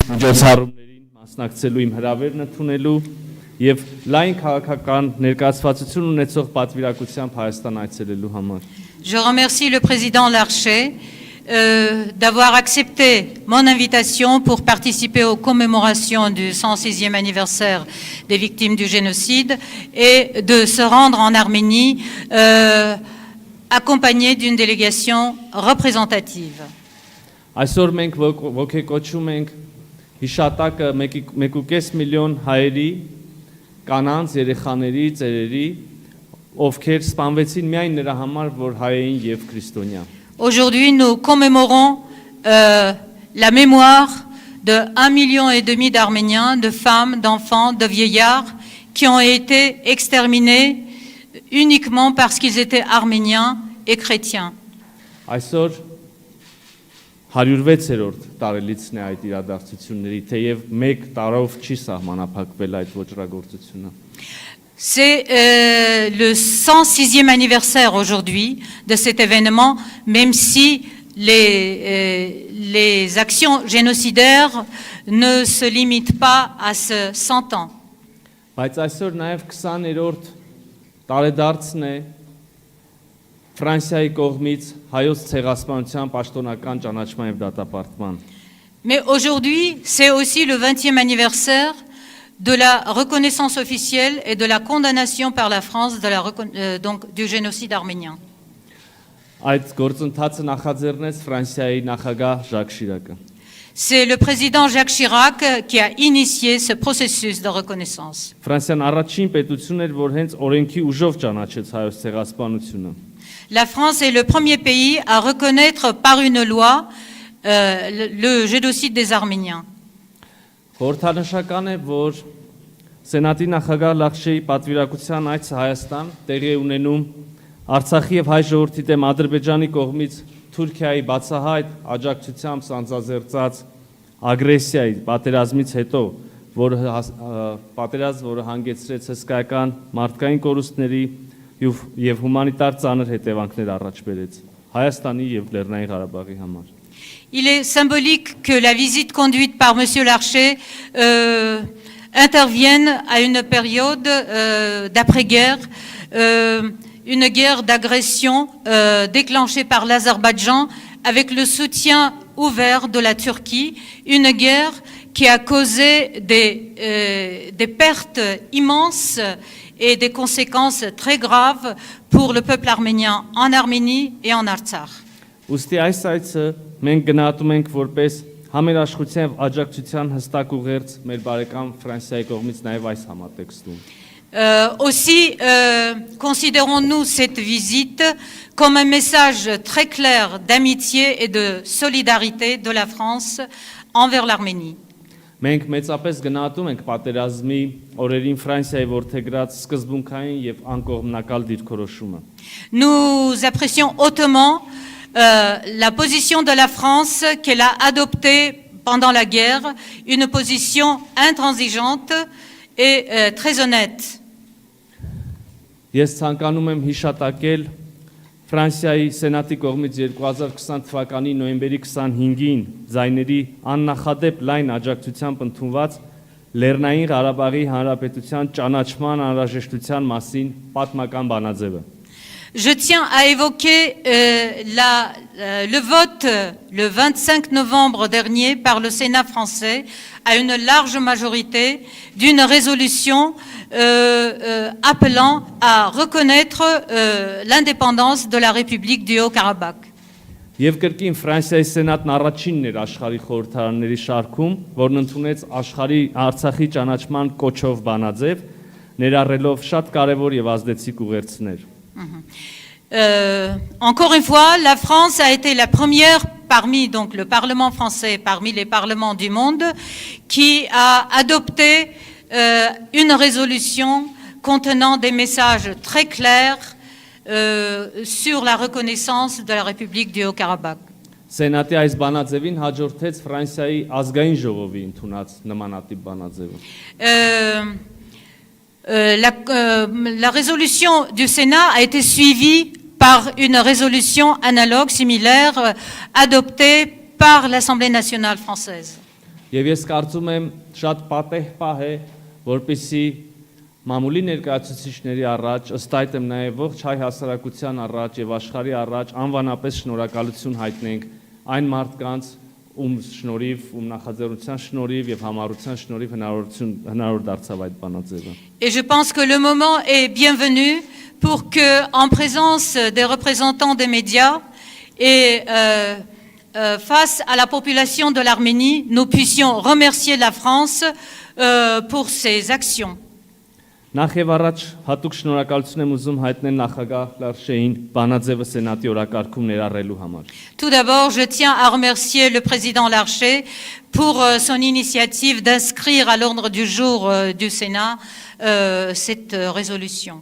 Միջոցառումներին մասնակցելու իմ հրավերն ընդունելու եւ լայն քաղաքական ներկայացվածություն ունեցող պատվիրակությամբ Հայաստան այցելելու համար։ Je remercie le président Larcher d'avoir accepté mon invitation pour participer aux commémorations du 106e anniversaire des victimes du génocide et de se rendre en Arménie accompagné d'une délégation représentative. Այսօր մենք ոգեկոչում ենք հիշատակը 1.5 միլիոն հայերի, կանանց, երեխաների, ծերերի, ովքեր սպանվեցին միայն նրա համար, որ հայ էին եւ քրիստոնյա։ Aujourd'hui, nous commémorons la mémoire de 1,5 million d'Arméniens, de femmes, d'enfants, de vieillards qui ont été exterminés uniquement parce qu'ils étaient arméniens et chrétiens. Այսօր 106-րդ տարելիցն է այդ իրադարձությունների, թեև 1 տարով չի սահմանափակվել այդ ոճրագործությունը։ C'est le 106e anniversaire aujourd'hui de cet événement, même si les actions génocidaires ne se limitent pas à ce 100 ans. Բայց այսօր նաև 20-րդ տարեդարձն է Ֆրանսիայի կողմից հայոց ցեղասպանության պաշտոնական ճանաչման եւ դատապարտման։ Mais aujourd'hui, c'est aussi le 20e anniversaire de la reconnaissance officielle et de la condamnation par la France donc, du génocide arménien. Այդ գործընթացը նախաձեռնեց Ֆրանսիայի նախագահ Ժակ Շիրակը։ C'est le président Jacques Chirac qui a initié ce processus de reconnaissance. Ֆրանսիան առաջին պետությունն էր, որ հենց օրենքի ուժով ճանաչեց հայոց ցեղասպանությունը։ La France est le premier pays à reconnaître par une loi le génocide des Arméniens. Խորհրդանշական է, որ Սենատի նախագահ Լախշեի պատվիրակության այցը Հայաստան տեղի է ունենում Արցախի եւ հայ ժողովրդի դեմ Ադրբեջանի կողմից Թուրքիայի բացահայտ աջակցությամբ սանձազերծած ագրեսիայի պատերազմից հետո, որը հանգեցրեց հսկայական մարդկային կորուստների եւ հումանիտար ծանր հետևանքներ առաջ բերեց Հայաստանի եւ Լեռնային Ղարաբաղի համար։ Il est symbolique que la visite conduite par M. Larcher intervienne à une période d'après-guerre, une guerre d'agression déclenchée par l'Azerbaïdjan avec le soutien ouvert de la Turquie, une guerre qui a causé des pertes immenses et des conséquences très graves pour le peuple arménien en Arménie et en Artsakh. Ուստի այս այցը մենք գնահատում ենք որպես համերաշխության եւ աջակցության հստակ ուղերձ մեր բարեկամ Ֆրանսիայի կողմից նաեւ այս համատեքստում։ Aussi, considérons-nous cette visite comme un message très clair d'amitié et de solidarité de la France envers l'Arménie. Մենք մեծապես գնահատում ենք պատերազմի օրերին Ֆրանսիայի որդեգրած սկզբունքային եւ անկողմնակալ դիրքորոշումը։ Nous apprécions hautement la position de la France qu'elle a adoptée pendant la guerre, une position intransigeante et très honnête. Ես ցանկանում եմ հիշատակել Ֆրանսիայի Սենատի կողմից 2020 թվականի նոյեմբերի 25-ին ձայների աննախադեպ լայն աջակցությամբ ընդունված Լեռնային Ղարաբաղի Հանրապետության ճանաչման անհրաժեշտության մասին պատմական բանաձևը։ Je tiens à évoquer le vote le 25 novembre dernier par le Sénat français à une large majorité d'une résolution appelant à reconnaître l'indépendance de la République du Haut-Karabakh. Եվ կրկին Ֆրանսիայի Սենատն առաջինն էր աշխարհի խորհրդարանների շարքում, որն ընդունեց աշխարհի Արցախի ճանաչման կոչով բանաձև, ներառելով շատ կարևոր եւ ազդեցիկ ուղերձներ։ Encore une fois, la France a été la première parmi donc le Parlement français, parmi les parlements du monde, qui a adopté une résolution contenant des messages très clairs sur la reconnaissance de la République du Haut-Karabakh. Սենատի այս բանաձևին հաջորդեց Ֆրանսիայի ազգային ժողովի ընդունած նմանատիպ բանաձևը։ La résolution du Sénat a été suivie par une résolution analogue, similaire, adoptée par l'Assemblée nationale française. Եվ ես կարծում եմ շատ պատեհ պահ է, որպեսզի մամուլի ներկայացուցիչների առաջ, ըստ այդ եմ նաև ողջ հայ հասարակության առաջ եւ աշխարհի առաջ անվանապես շնորհակալություն հայտնենք այն մարդկանց, ում շնորհիվ, ում նախաձեռնության շնորհիվ եւ համառության շնորհիվ հնարավոր դարձավ այդ բանաձևը։ Et je pense que le moment est bienvenu pour que, en présence des représentants des médias et face à la population de l'Arménie, nous puissions remercier la France pour ses actions. Նախ եւ առաջ հատուկ շնորհակալություն եմ ուզում հայտնել նախագահ Լարշեին բանաձևը սենատի օրակարգում ներառելու համար։ Tout d'abord, je tiens à remercier le président Larcher pour son initiative d'inscrire à l'ordre du jour du Sénat cette résolution.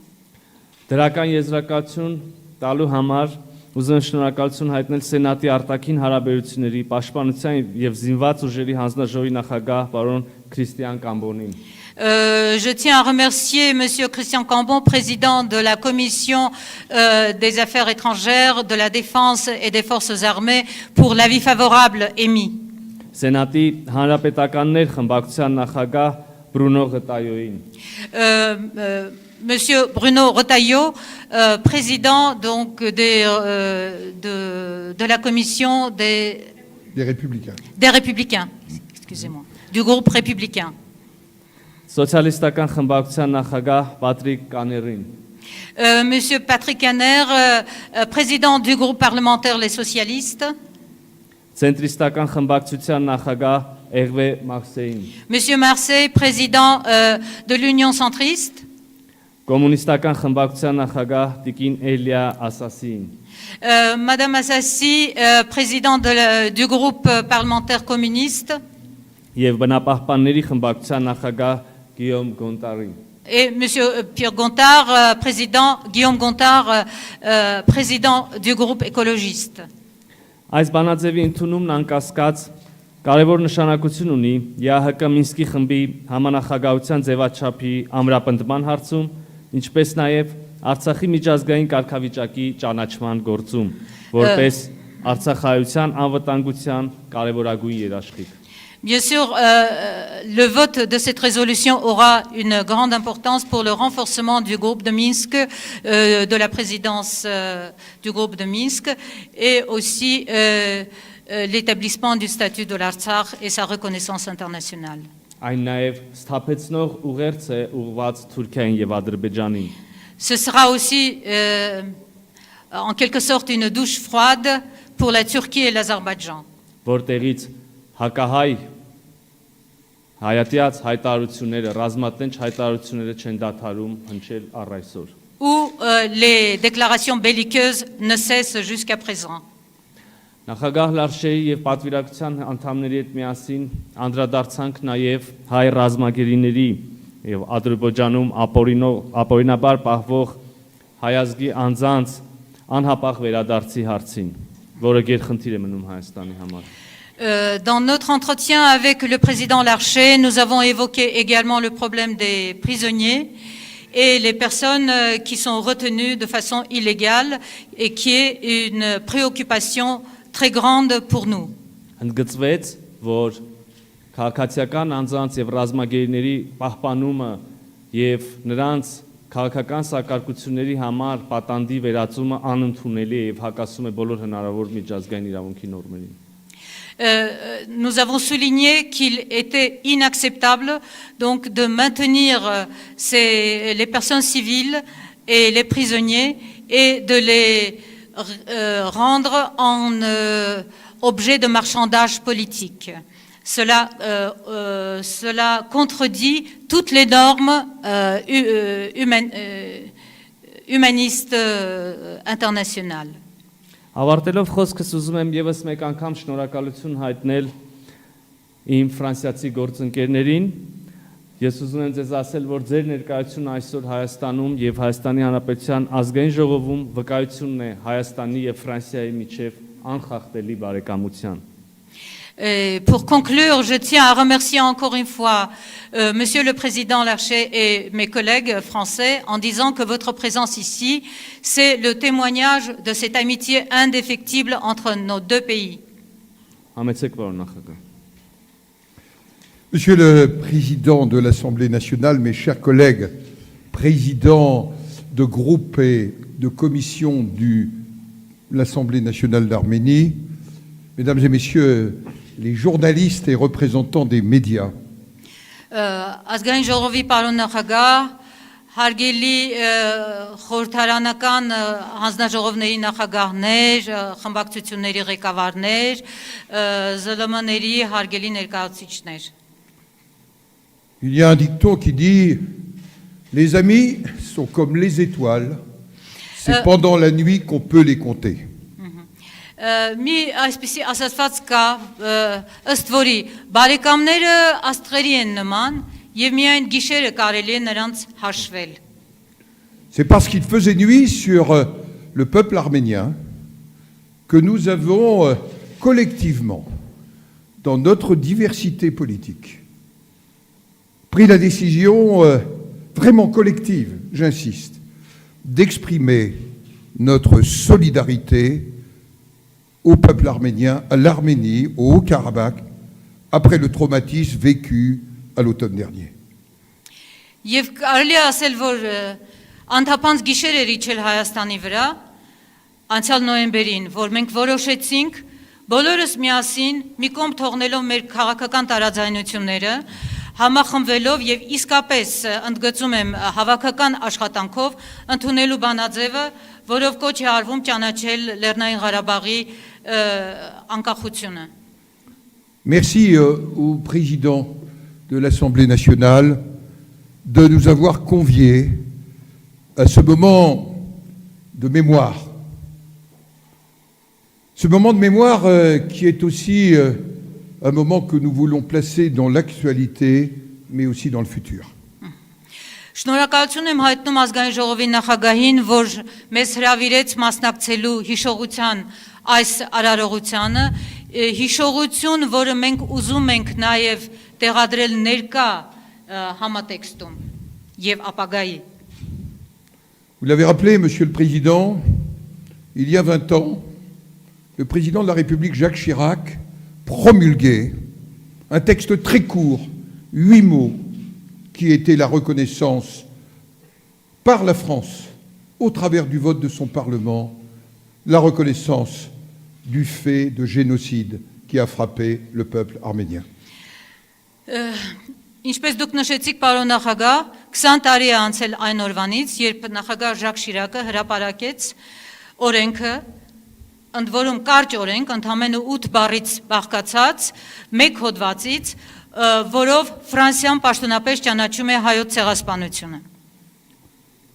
Դրական եզրակացություն տալու համար ուզում եմ շնորհակալություն հայտնել սենատի արտաքին հարաբերությունների, պաշտպանության եւ զինված ուժերի հանձնաժողովի նախագահ պարոն Քրիստիան Կամբոնին։ Je tiens à remercier Monsieur Christian Cambon, président de la Commission des Affaires étrangères, de la Défense et des Forces armées, pour l'avis favorable émis. Սենատի հանրապետականներ խմբակցության նախագահ Բրունո Ղտայոին։ Monsieur Bruno Retailleau, président donc de la Commission des Républicains, excusez-moi, du groupe républicain. Սոցիալիստական խմբակցության նախագահ Պատրիկ Կաներին։ Monsieur Patrick Caner, président du groupe parlementaire Les Socialistes. Ցենտրիստական խմբակցության նախագահ Էրվե Մարսեին։ Monsieur Marseille, président de l'Union centriste. Կոմունիստական խմբակցության նախագահ Տիկին Էլիա Ասասին։ Madame Assassi, président du groupe parlementaire communiste. Եվ բնապահպանների խմբակցության նախագահ Գիոմ Գոնտարին։ Et Monsieur Pierre Gontard, président, Guillaume Gontard, président du groupe écologiste. Այս բանաձևի ընդունումն անկասկած կարևոր նշանակություն ունի ԵԱՀԿ Մինսկի խմբի համանախագահության ձևաչափի ամրապնդման հարցում, ինչպես նաև Արցախի միջազգային կարգավիճակի ճանաչման գործում, որպես Արցախայության անվտանգության կարևորագույն երաշխիք։ Bien sûr, le vote de cette résolution aura une grande importance pour le renforcement du groupe de Minsk, de la présidence du groupe de Minsk, et aussi l'établissement du statut de l'Artsakh et sa reconnaissance internationale. Այն նաև սթափեցնող ուղերձ է ուղղված Թուրքիային եւ Ադրբեջանին։ Ce sera aussi en quelque sorte une douche froide pour la Turquie et l'Azerbaïdjan. Որտեղից հակահայ հայատյաց հայտարարությունները, ռազմատենչ հայտարարությունները չեն դադարում հնչել առ այսօր։ Où les déclarations belliqueuses ne cessent jusqu'à présent. Նախագահ Լարշեի եւ պատվիրակության անդամների հետ միասին անդրադարձանք նաեւ հայ ռազմագերիների եւ Ադրբեջանում ապօրինաբար պահվող հայազգի անձանց անհապաղ վերադարձի հարցին, որը գերխնդիր է մնում Հայաստանի համար։ Dans notre entretien avec le président Larcher, nous avons évoqué également le problème des prisonniers et les personnes qui sont retenues de façon illégale et qui est une préoccupation très grande pour nous. Ընդգծվեց, որ քաղաքացիական անձանց եւ ռազմագերիների պահպանումը եւ նրանց քաղաքական սակարկությունների համար պատանդի վերածումը անընդունելի է եւ հակասում է բոլոր հնարավոր միջազգային իրավունքի նորմերին։ Nous avons souligné qu'il était inacceptable donc de maintenir les personnes civiles et les prisonniers et de les rendre en objet de marchandage politique. Cela contredit toutes les normes humanistes internationales. Ավարտելով խոսքս ուզում եմ եւս մեկ անգամ շնորհակալություն հայտնել իմ ֆրանսիացի գործընկերներին։ Ես ուզում եմ ձեզ ասել, որ ձեր ներկայությունն այսօր Հայաստանում եւ Հայաստանի Հանրապետության ազգային ժողովում վկայությունն է Հայաստանի եւ Ֆրանսիայի միջև անխախտելի բարեկամության։ Pour conclure, je tiens à remercier encore une fois Monsieur le Président Larcher et mes collègues français en disant que votre présence ici, c'est le témoignage de cette amitié indéfectible entre nos deux pays. Monsieur le Président de l'Assemblée nationale, mes chers collègues, présidents de groupe et de commission de l'Assemblée nationale d'Arménie, Mesdames et Messieurs les journalistes et représentants des médias, Ազգային ժողովի պարոն նախագահ, հարգելի խորհրդարանական հանձնաժողովների նախագահներ, խմբակցությունների ղեկավարներ, ԶԼՄ-ների հարգելի ներկայացուցիչներ։ il y a un dicton qui dit « Les amis sont comme les étoiles, c'est pendant la nuit qu'on peut les compter ». Մի այսպիսի ասացված կա, ըստ որի բարեկամները աստղերի են նման եւ միայն գիշերը կարելի է նրանց հաշվել։ C'est parce qu'il faisait nuit sur le peuple arménien que nous avons collectivement, dans notre diversité politique, pris la décision vraiment collective, j'insiste, d'exprimer notre solidarité au peuple arménien, à l'Arménie, au Haut-Karabakh, après le traumatisme vécu à l'automne dernier. Եվ կարելի է ասել, որ անթափանց գիշեր էր իջել Հայաստանի վրա, անցյալ նոյեմբերին, որ մենք որոշեցինք բոլորս միասին մի կողմ թողնելով մեր քաղաքական տարաձայնությունները, համախմբվելով եւ իսկապես ընդգծում եմ հավաքական աշխատանքով ընդունելու բանաձևը, որով կոչ է արվում ճանաչել Լեռնային Ղարաբաղի անկախությունը։ Merci au président de l'Assemblée nationale de nous avoir conviés à ce moment de mémoire. Ce moment de mémoire qui est aussi un moment que nous voulons placer dans l'actualité, mais aussi dans le futur. Շնորհակալություն եմ հայտնում ազգային ժողովի նախագահին, որ մեզ հրավիրեց մասնակցելու հիշողության այս արարողությանը, հիշողություն, որը մենք ուզում ենք նաև տեղադրել ներկա համատեքստում եւ ապագայի։ Vous l'avez rappelé, Monsieur le Président, il y a 20 ans, le président de la République, Jacques Chirac, promulguait un texte très court, 8 mots, qui était la reconnaissance par la France, au travers du vote de son Parlement, la reconnaissance du fait de génocide qui a frappé le peuple arménien. Ինչպես դուք նշեցիք, պարոն նախագահ, 20 տարի է անցել այն օրվանից, երբ նախագահ Ժակ Շիրակը հրապարակեց օրենքը, ընդ որում կարճ օրենք, ընդամենը 8 բառից բաղկացած, մեկ հոդվածից, որով Ֆրանսիան պաշտոնապես ճանաչում է հայոց ցեղասպանությունը։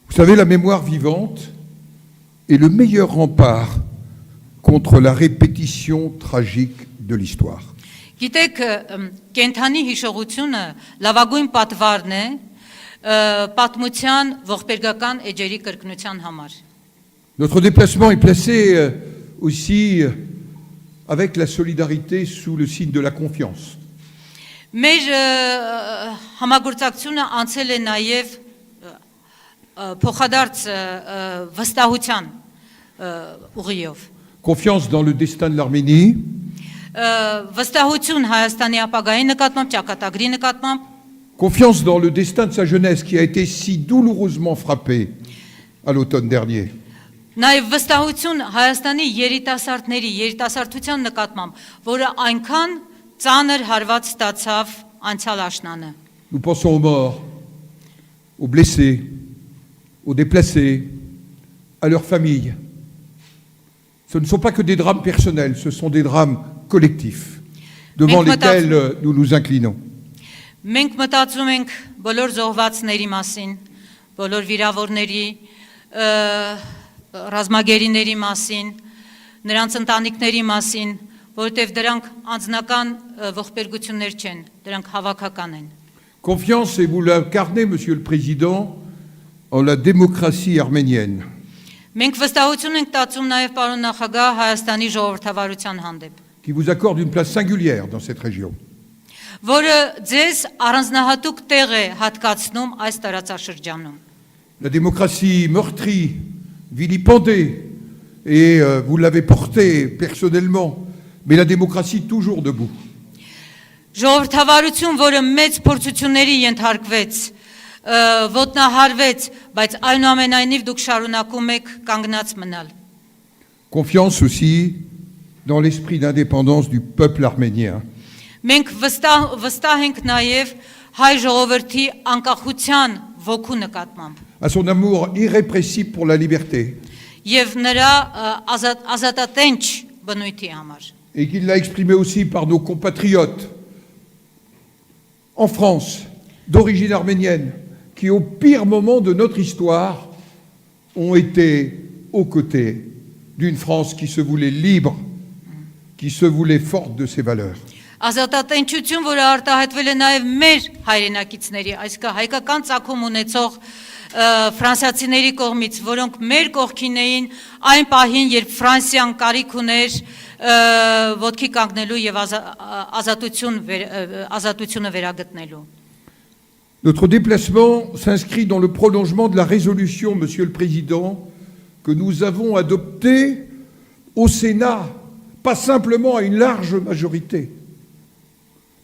Vous savez, la mémoire vivante est le meilleur rempart contre la répétition tragique de l'histoire. Գիտեք, կենթանի հիշողությունը լավագույն պատվարն է պատմության ողբերգական էջերի կրկնության համար։ Notre déplacement est placé aussi avec la solidarité sous le signe de la confiance. Մեր համագործակցությունը անցել է նաև փոխադարձ վստահության ուղիով։ Confiance dans le destin de l'Arménie, Վստահություն Հայաստանի ապագայի նկատմամբ, ճակատագրի նկատմամբ, confiance dans le destin de sa jeunesse qui a été si douloureusement frappé à l'automne dernier. Նաև վստահություն Հայաստանի երիտասարդների, երիտասարդության նկատմամբ, որը այնքան ծանր հարված ստացավ անցյալ աշնանը։ Nous pensons aux morts, aux blessés, aux déplacés, à leurs familles. Ce ne sont pas que des drames personnels, ce sont des drames collectifs. devant Մենք lesquels nous nous inclinons. Մենք մտածում ենք բոլոր զոհվածների մասին, բոլոր վիրավորների, ռազմագերիների մասին, նրանց ընտանիքների մասին, որովհետև դրանք անձնական ողբերգություններ չեն, դրանք հավաքական են։ Confiance, et vous l'incarnez, Monsieur le Président, en la démocratie arménienne. Մենք վստահություն ենք տածում նաև պարոն նախագահ Հայաստանի ժողովրդավարության հանդեպ, qui vous accorde une place singulière dans cette région. որը ձեզ առանձնահատուկ տեղ է հատկացնում այս տարածաշրջանում։ La démocratie meurtrie, vilipendée, et vous l'avez portée personnellement, mais la démocratie toujours debout. Ժողովրդավարություն, որը մեծ փորձությունների ենթարկվեց, ոտնահարվեց, բայց այնուամենայնիվ դուք շարունակում եք կանգնած մնալ։ Confiance aussi dans l'esprit d'indépendance du peuple arménien. Մենք վստահ ենք նաև հայ ժողովրդի անկախության ոգու նկատմամբ À son amour irrépressible pour la liberté, եւ նրա ազատատենչ բնույթի համար։ et qu'il l'a exprimé aussi par nos compatriotes en France, d'origine arménienne, qui au pire moment de notre histoire ont été aux côtés d'une France qui se voulait libre, qui se voulait forte de ses valeurs. Ազատատենչություն, որը արտահայտվել է նաև մեր հայրենակիցների, այսինքն հայկական ծագում ունեցող ֆրանսիացիների կողմից, որոնք մեր կողքին էին այն պահին, երբ Ֆրանսիան կարիք ուներ ոտքի կանգնելու եւ ազատությունը վերագտնելու։ Notre déplacement s'inscrit dans le prolongement de la résolution, Monsieur le Président, que nous avons adoptée au Sénat, pas simplement à une large majorité,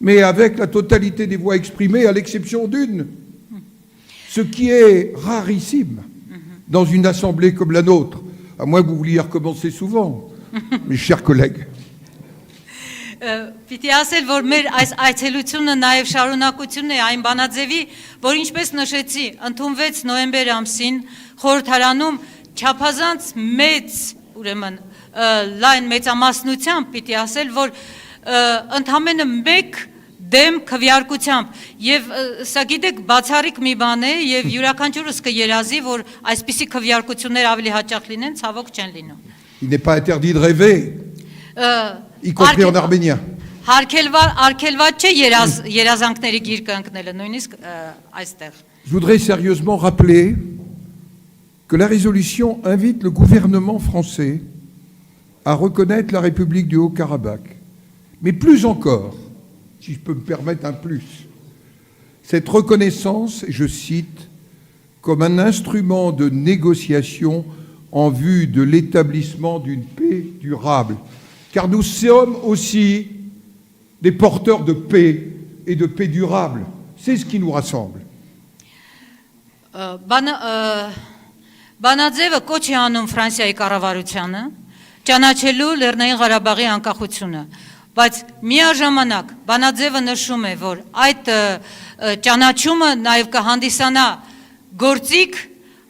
mais avec la totalité des voix exprimées, à l'exception d'une, ce qui est rarissime dans une assemblée comme la nôtre, à moins que vous vouliez recommencer souvent, mes chers collègues. Պիտի ասել, որ մեր այս այցելությունը նաև շարունակությունն է այն բանաձևի, որ ինչպես նշեցի, ընդունվեց նոյեմբեր ամսին խորհրդարանում չափազանց մեծ, ուրեմն լայն մեծամասնությամբ պիտի ասել, որ ընդամենը մեկ դեմ քվեարկությամբ եւ սա գիտեք բացառիկ մի բան է եւ յուրաքանչյուրս կերազի, որ այսպիսի քվեարկություններ ավելի հաճախ լինեն, ցավոք չեն լինում։ Il n'est pas interdit de rêver, y compris en arménien. Արկելված չէ երազանքների գիրկը ընկնելը, նույնիսկ այստեղ։ Je voudrais sérieusement rappeler que la résolution invite le gouvernement français à reconnaître la République du Haut-Karabakh. Mais plus encore, si je peux me permettre un plus, cette reconnaissance, et je cite, comme un instrument de négociation en vue de l'établissement d'une paix durable. Car nous sommes aussi des porteurs de paix et de paix durable. C'est ce qui nous rassemble. Բանաձևը կոչ է անում Ֆրանսիայի կառավարությանը ճանաչելու Լեռնային Ղարաբաղի անկախությունը, բայց միաժամանակ բանաձևը նշում է, որ այդ ճանաչումը նաև կհանդիսանա գործիք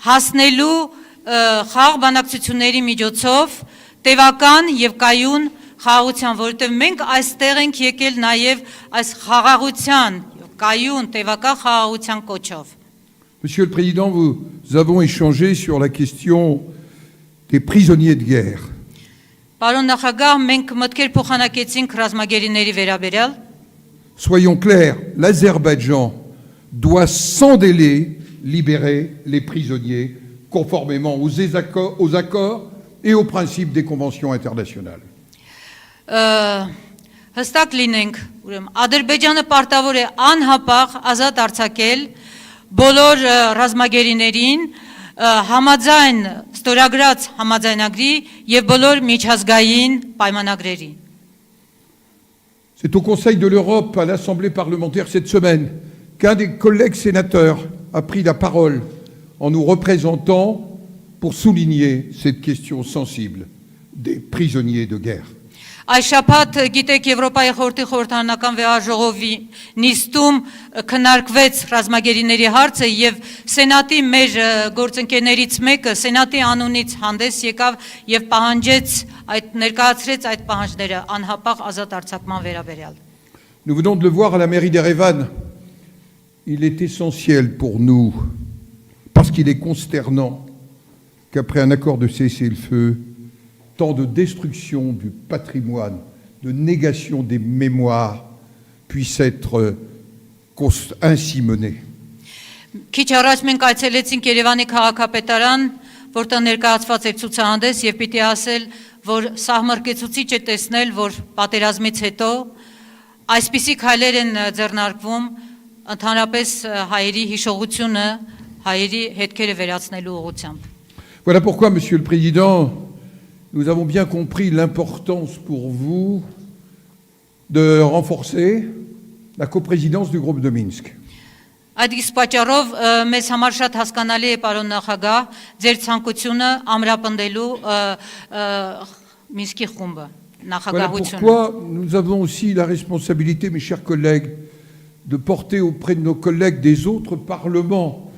հասնելու խաղաղ բանակցությունների միջոցով տևական եւ կայուն խաղաղության, որովհետեւ մենք այստեղ ենք եկել նաև այս խաղաղության, կայուն տևական խաղաղության կոչով։ Monsieur le Président, nous avons échangé sur la question des prisonniers de guerre. Պարոն նախագահ, մենք մտքեր փոխանակեցինք ռազմագերիների վերաբերյալ։ Soyons clairs, l'Azerbaïdjan doit sans délai libérer les prisonniers conformément aux accords et aux principes des conventions internationales. Հստակ լինենք, ուրեմն Ադրբեջանը պարտավոր է անհապաղ ազատ արձակել բոլոր ռազմագերիներին համաձայն ստորագրած համաձայնագրի եւ բոլոր միջազգային պայմանագրերի։ C'est au Conseil de l'Europe, à l'Assemblée parlementaire cette semaine, qu'un des collègues sénateurs a pris la parole en nous représentant pour souligner cette question sensible des prisonniers de guerre. Այս շաբաթ գիտեք Եվրոպայի խորհրդի խորհրդարանական վեհաժողովի նիստում քննարկվեց ռազմագերիների հարցը եւ Սենատի մեր գործընկերներից մեկը Սենատի անունից հանդես եկավ եւ պահանջեց ներկայացրեց այդ պահանջները անհապաղ ազատ արձակման վերաբերյալ։ Nous venons de le voir à la mairie d'Erevan. Il est essentiel pour nous, parce qu'il est consternant qu'après un accord de cessez-le-feu, tant de destruction du patrimoine, de négation des mémoires puissent être ainsi menées. Քիչ առաջ մենք այցելեցինք Երևանի քաղաքապետարան, որտեղ ներկայացված էր ցուցահանդես եւ պիտի ասել, որ սահմռկեցուցիչ է տեսնել, որ պատերազմից հետո այսպիսի քայլեր են ձեռնարկվում ընդհանրապես հայերի հիշողությունը, հայերի հետքերը վերացնելու ուղղությամբ։ Voilà pourquoi, Monsieur le Président, nous avons bien compris l'importance pour vous de renforcer la coprésidence du groupe de Minsk. Այդ իսկ պատճառով մեզ համար շատ հասկանալի է պարոն նախագահ ձեր ցանկությունը ամրապնդելու Մինսկի խումբը Voilà նախագահությունը։ pourquoi nous avons aussi la responsabilité, mes chers collègues, de porter auprès de nos collègues des autres parlements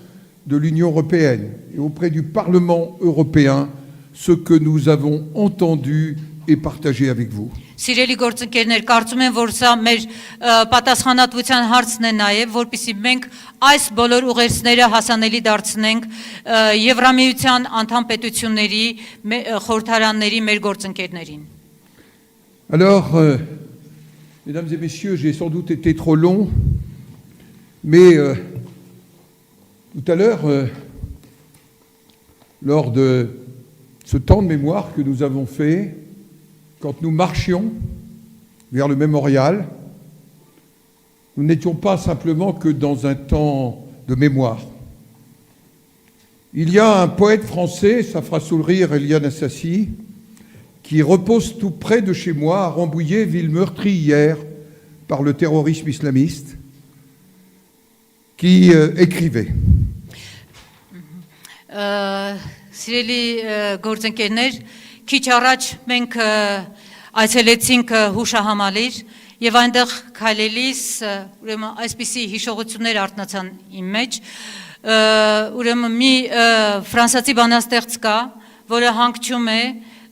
de l'Union européenne et auprès du Parlement européen ce que nous avons entendu et partagé avec vous. Սիրելի գործընկերներ, կարծում եմ, որ սա մեր պատասխանատվության հարցն է նաև, որպեսզի մենք այս բոլոր ուղերձները հասանելի դարձնենք Եվրամիության անդամ պետությունների խորհրդարանների մեր գործընկերներին։ Alors, mesdames et messieurs, j'ai sans doute été trop long, mais tout à l'heure, lors de ce temps de mémoire que nous avons fait, quand nous marchions vers le mémorial, nous n'étions pas simplement que dans un temps de mémoire. Il y a un poète français, ça fera sourire Eliane Assassi, qui repose tout près de chez moi, à Rambouillet, ville meurtrie hier par le terrorisme islamiste, qui écrivait. Սիրելի գործընկերներ, քիչ առաջ մենք այցելեցինք հուշահամալիր եւ այնտեղ քայլելիս ուրեմն այսպիսի հիշողություններ արտնացան իմ մեջ, ուրեմն մի ֆրանսիացի բանաստեղծ կա, որը հանգչում է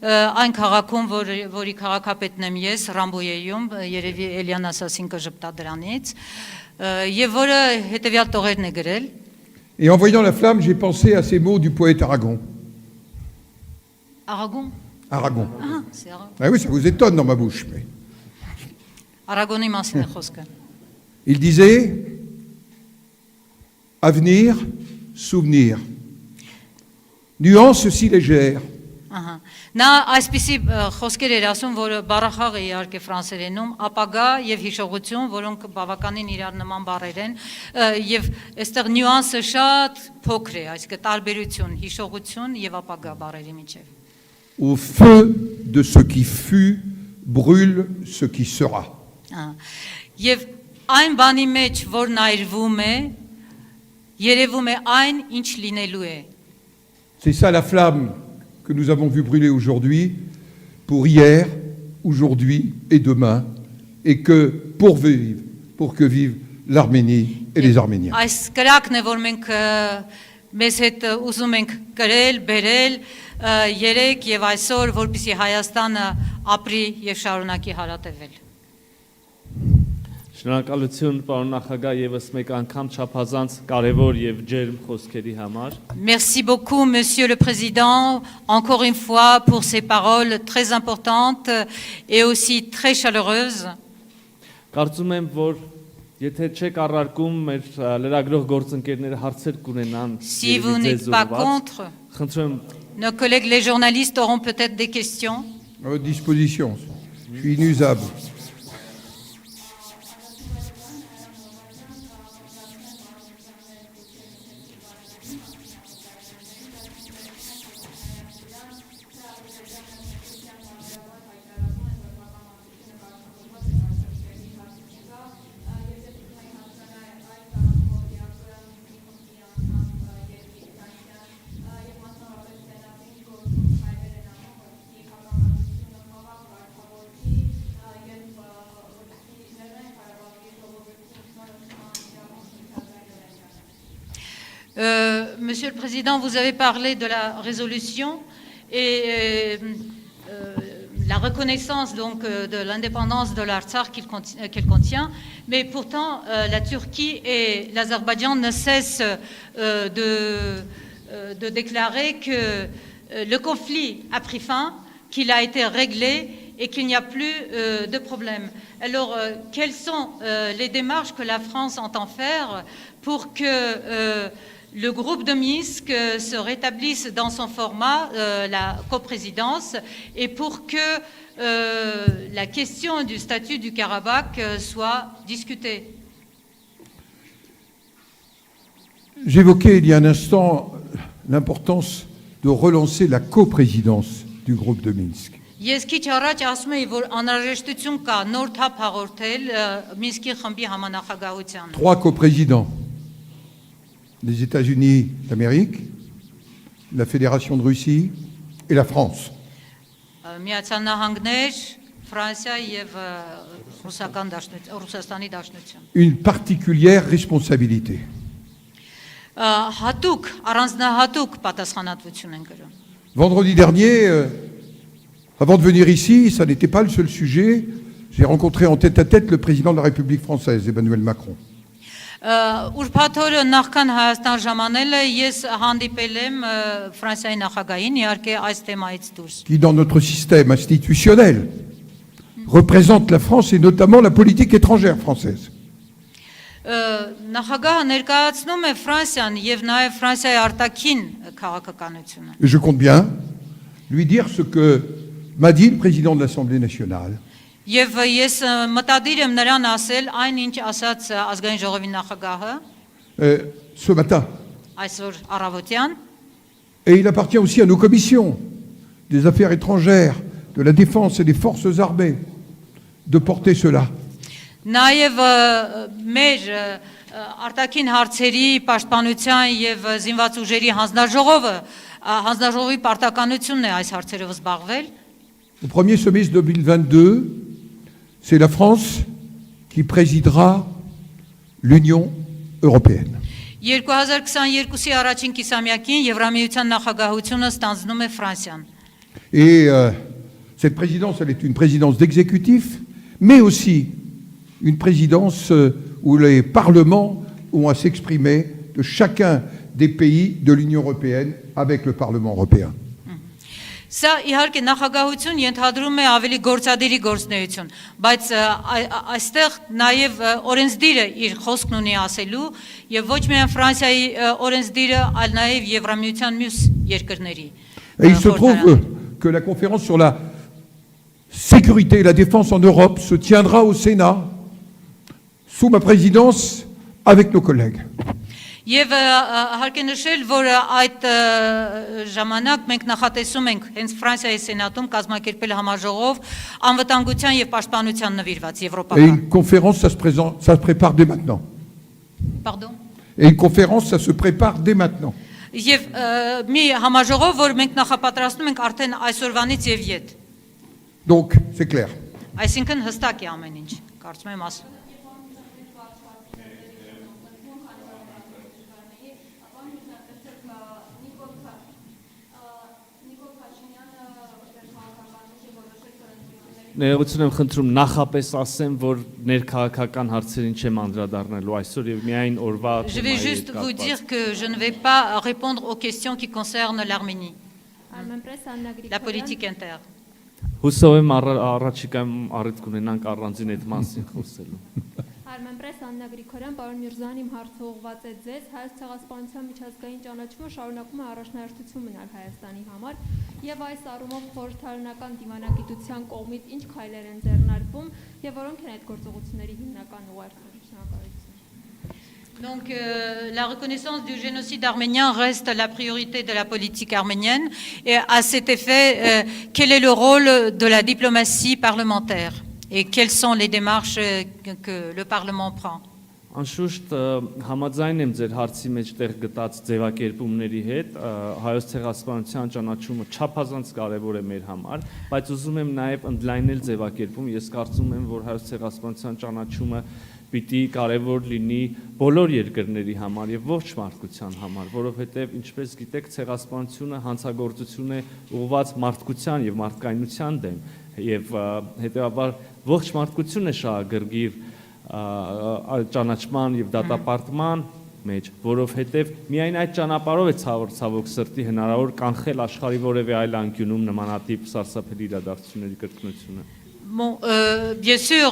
այն քաղաքում, որի քաղաքապետն եմ ես, Ռամբոյեում, երևի Էլիան Ասասին կժպտա դրանից, եւ որը հետեւյալ տողերն է գրել. Et en voyant la flamme, j'ai pensé à ces mots du poète Aragon. Aragon. Aragon. Ah, c'est Aragon. Ah oui, ça vous étonne dans ma bouche. Mais... Aragoni մասին է խոսքը։ Il disait avenir, souvenir. Nuance si légère. Ահա։ Նա այսպիսի խոսքեր էր ասում, որը բառախաղ է իհարկե ֆրանսերենում, ապագա եւ հիշողություն, որոնք բավականին իրար նման բառեր են, եւ այստեղ նյուանսը շատ փոքր է, այսինքն տարբերություն, հիշողություն եւ ապագա բառերի միջեւ։ Au feu de ce qui fut, brûle ce qui sera. Եվ այն բանի մեջ, որն այրվում է, երևում է այն, ինչ լինելու է։ C'est ça la flamme que nous avons vu brûler aujourd'hui, pour hier, aujourd'hui et demain, et que pour que vive l'Arménie et les Arméniens. Այս կրակն է, որ մենք մեզ հետ ուզում ենք կրել, բերել, երեք եւ այսօր, որպեսզի Հայաստանը ապրի եւ շարունակի հարատևել։ Շնորհակալություն պարոն նախագահ եւս մեկ անգամ չափազանց կարևոր եւ ջերմ խոսքերի համար։ Merci beaucoup, Monsieur le Président, encore une fois pour ces paroles très importantes et aussi très chaleureuses. Կարծում եմ, որ եթե չեք առարկում մեր լրագրող գործընկերները հարցեր կունենան, Si vous n'êtes pas contre, խնդրում nos collègues les journalistes auront peut-être des questions. À votre disposition. Je suis inusable. Monsieur le Président, vous avez parlé de la résolution et la reconnaissance donc de l'indépendance de l'Artsakh qu'elle contient, mais pourtant la Turquie et l'Azerbaïdjan ne cessent de déclarer que le conflit a pris fin, qu'il a été réglé et qu'il n'y a plus de problème. Alors, quelles sont les démarches que la France entend faire pour que le groupe de Minsk se rétablisse dans son format, la coprésidence, et pour que la question du statut du Karabakh soit discutée? J'évoquais il y a un instant l'importance de relancer la coprésidence du groupe de Minsk. Ես քիչ առաջ ասում էի, որ անհրաժեշտություն կա նոր թափ հաղորդել Մինսկի խմբի համանախագահությանը։ Trois coprésidents, les États-Unis d'Amérique, la Fédération de Russie et la France. Միացյալ Նահանգներ, Ֆրանսիա եւ Ռուսաստանի Դաշնություն։ Une particulière responsabilité. Հատուկ, առանձնահատուկ պատասխանատվություն են կրում։ Vendredi dernier, avant de venir ici, ça n'était pas le seul sujet. J'ai rencontré en tête-à-tête le président de la République française, Emmanuel Macron. Ուրբաթ օրը նախքան Հայաստան ժամանելը ես հանդիպել եմ Ֆրանսիայի նախագահին, իհարկե այս թեմայից դուրս։ Qui, dans notre système institutionnel, représente la France et notamment la politique étrangère française. Նախագահը ներկայացնում է Ֆրանսիան եւ նաեւ Ֆրանսիայի արտաքին քաղաքականությունը։ Et je compte bien lui dire ce que m'a dit le président de l'Assemblée nationale. Եվ ես մտադիր եմ նրան ասել այն ինչ ասաց ազգային ժողովի նախագահը Ce matin. այսօր առավոտյան։ Et il appartient aussi à nos commissions des affaires étrangères, de la défense et des forces armées de porter cela. Նաև մեր արտաքին հարցերի պաշտպանության եւ զինված ուժերի հանձնաժողովի պարտականությունն է այս հարցերով զբաղվել։ Au premier semestre 2022, c'est la France qui présidera l'Union européenne. 2022-ի առաջին կիսամյակին Եվրամիության նախագահությունը ստանձնում է Ֆրանսիան։ Et cette présidence, elle est une présidence d'exécutif, mais aussi une présidence où les parlements ont à s'exprimer de chacun des pays de l'Union européenne avec le Parlement européen. Սա իհարկե նախագահություն ենթադրում է ավելի գործադիրի գործնեություն, բայց այստեղ նաև օրենսդիրը իր խոսքն ունի ասելու եւ ոչ միայն Ֆրանսիայի օրենսդիրը, այլ նաև Եվրամիության մյուս երկրների։ Et il se trouve que la conférence sur la sécurité et la défense en Europe se tiendra au Sénat sous ma présidence avec nos collègues. Եվ հարկ է նշել, որ այդ ժամանակ մենք նախատեսում ենք հենց Ֆրանսիայի սենատում կազմակերպել համաժողով անվտանգության եւ պաշտպանության նվիրված Et եվրոպական։ une conférence, ça se prépare dès maintenant. Pardon. Et une conférence, ça se prépare dès maintenant. Եվ մի համաժողով, որ մենք նախապատրաստում ենք արդեն այսօրվանից եւ յետ։ Donc, c'est clair. Այսինքն հստակ է ամեն ինչ, կարծում եմ ասում։ Ներողություն եմ խնդրում նախապես ասեմ, որ ներքաղաքական հարցերին չեմ անդրադառնալու այսօր եւ միայն օրվա Je vais juste vous dire que je ne vais pas répondre aux questions qui concernent l'Arménie, la politique interne. Հուսով եմ առաջիկայում առիթ կունենանք առանձին այդ մասին խոսելու։ Armenpress Աննա Գրիգորյան, պարոն Միրզոյան, իմ հարցը ուղղված է ձեզ։ Հայոց ցեղասպանության միջազգային ճանաչումը շարունակում է առաջնահերթություն մնալ Հայաստանի համար, եւ այս առումով խորհրդարանական դիվանագիտության կողմից ինչ քայլեր են ձեռնարկվում եւ որոնք են այդ գործողությունների հիմնական ուղերձները։ Շնորհակալություն։ Donc la reconnaissance du génocide arménien reste la priorité de la politique arménienne et à cet effet, quel est le rôle de la diplomatie parlementaire et quelles sont les démarches que le Parlement prend? Անշուշտ համաձայն եմ ձեր հարցի մեջ տեղ գտած ձևակերպումների հետ, հայոց ցեղասպանության ճանաչումը չափազանց կարևոր է մեր համար, բայց ուզում եմ նաև ընդլայնել ձևակերպում, ես կարծում եմ, որ հայոց ցեղասպանության ճանաչումը պիտի կարևոր լինի բոլոր երկրների համար եւ ողջ մարդկության համար, որովհետեւ ինչպես գիտեք, ցեղասպանությունը հանցագործություն է ուղղված մարդկության եւ մարդկայնության դեմ եւ հետեւաբար ողջ մարդկությունն է շահագրգիռ ճանաչման եւ դատապարտման մեջ, որովհետեւ միայն այդ ճանապարհով է ցավոք սրտի հնարավոր կանխել աշխարհի որևէ այլ անկյունում նմանատիպ սարսափելի իրադարձությունների կրկնությունը։ Bon, bien sûr,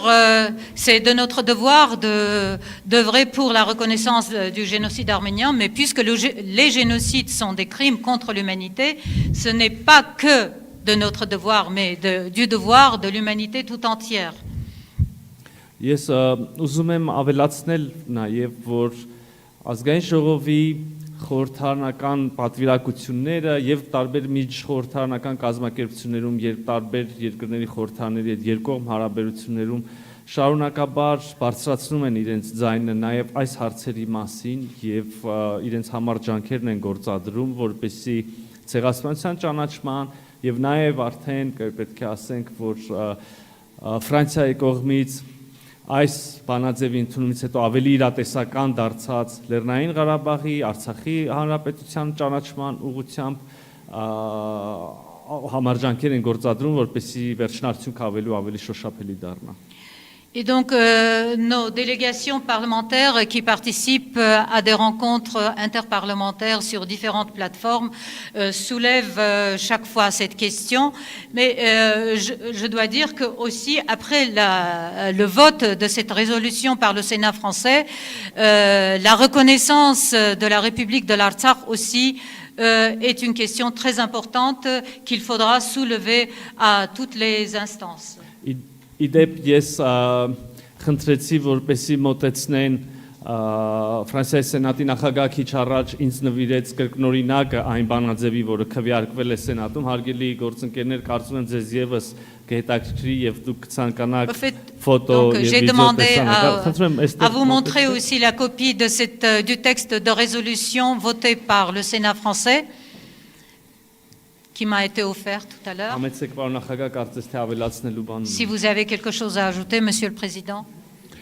c'est de notre devoir d'œuvrer pour la reconnaissance du génocide arménien, mais puisque les génocides sont des crimes contre l'humanité, ce n'est pas que de notre devoir, mais du devoir de l'humanité tout entière. Ես ուզում եմ ավելացնել նաև, որ ազգային ժողովի խորհրդարանական պատվիրակությունները եւ տարբեր միջխորհրդարանական կազմակերպություններում եւ տարբեր երկրների խորհրդարանների հետ երկկողմ հարաբերություններում շարունակաբար բարձրացնում են իրենց ձայնը նաեւ այս հարցերի մասին եւ իրենց համար ջանքերն են գործադրում, որպեսզի ցեղասպանության ճանաչման եւ նաեւ արդեն պետք է ասենք, որ Ֆրանսիայի կողմից այս բանաձևի ընդունումից հետո ավելի իրատեսական դարձած Լեռնային Ղարաբաղի, Արցախի հանրապետության ճանաչման ուղղությամբ համարջանքեր են գործադրում, որպեսզի վերջնարդյունքը ավելի շոշափելի դառնա։ Et donc, nos délégations parlementaires qui participent à des rencontres interparlementaires sur différentes plateformes soulèvent chaque fois cette question. Mais je dois dire que aussi, après le vote de cette résolution par le Sénat français, la reconnaissance de la République de l'Artsakh aussi est une question très importante qu'il faudra soulever à toutes les instances. Իդեպ ես խնդրեցի, որպեսի մոտեցնեն Ֆրանսիայի սենատի նախագահ քիչ առաջ ինձ նվիրեց կրկնօրինակը այն բանաձևի, որը քվեարկվել է սենատում, հարգելի գործընկերներ, կարծում եմ ձեզ եւս կհետաքրքրի եւ դուք կցանկանաք ֆոտո եւ j'ai վիդեո demandé տեսանալ։ à vous montrer aussi la copie de du texte de résolution voté par le Sénat français qui m'a été offert tout à l'heure. Si vous avez quelque chose à ajouter, Monsieur le Président.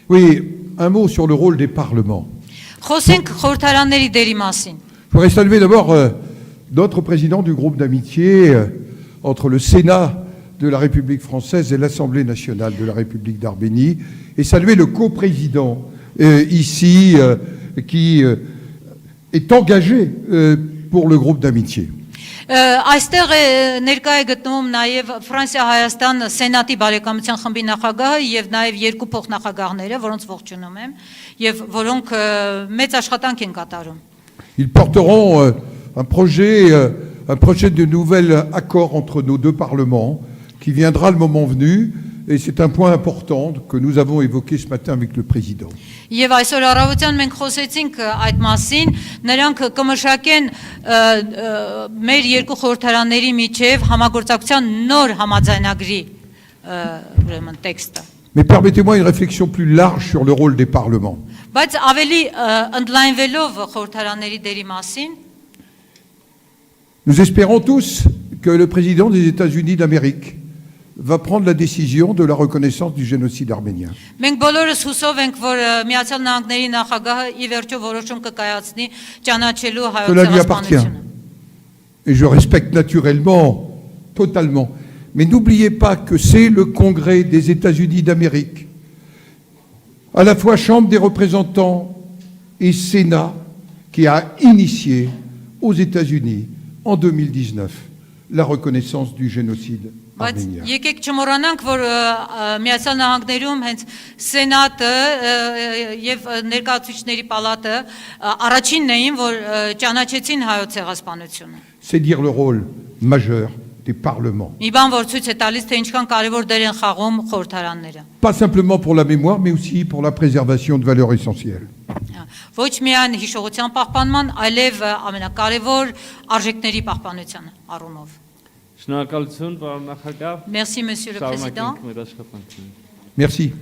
Oui, un mot sur le rôle des parlements. Խոսենք խորհրդարանների դերի մասին։ Je voudrais saluer d'abord notre président du groupe d'amitié entre le Sénat de la République française et l'Assemblée nationale de la République d'Arménie et saluer le coprésident ici qui est engagé pour le groupe d'amitié. Այստեղ ներկա է գտնվում նաև Ֆրանսիա-Հայաստան Սենատի բարեկամության խմբի նախագահը եւ նաև երկու փոխնախագահները, որոնց ողջունում եմ եւ որոնք մեծ աշխատանք են կատարում։ Ils porteront un projet de nouvel accord entre nos deux parlements qui viendra le moment venu et c'est un point important que nous avons évoqué ce matin avec le président. Եվ այսօր առավոտյան մենք խոսեցինք այդ մասին, նրանք կմշակեն մեր երկու խորհրդարանների միջև համագործակցության նոր համաձայնագրի ուրեմն տեքստը։ Mais permettez-moi une réflexion plus large sur le rôle des parlements. Բայց ավելի ընդլայնվելով խորհրդարանների դերի մասին, nous espérons tous que le président des États-Unis d'Amérique va prendre la décision de la reconnaissance du génocide arménien. Մենք բոլորս հուսով ենք, որ Միացյալ Նահանգների նախագահը ի վերջո որոշում կկայացնի ճանաչելու հայոց ցեղասպանությունը։ Et je respecte naturellement, totalement. Mais n'oubliez pas que c'est le Congrès des États-Unis d'Amérique, à la fois Chambre des représentants et Sénat, qui a initié aux États-Unis en 2019 la reconnaissance du génocide arménien. Եկեք չմոռանանք, որ Միացյալ Նահանգներում հենց Սենատը եւ ներկայացուցիչների պալատը առաջինն էին, որ ճանաչեցին հայոց ցեղասպանությունը։ C'est dire le rôle majeur des parlements. Մի բան որ ցույց է տալիս, թե ինչքան կարևոր դեր են խաղում խորհրդարանները։ Pas simplement pour la mémoire, mais aussi pour la préservation de valeurs essentielles. Ոչ միայն հիշողության պահպանման, այլև ամենակարևոր արժեքների պահպանության առումով։ Շնորհակալություն, պարոն նախագահ։ Merci, Monsieur le Président. Merci.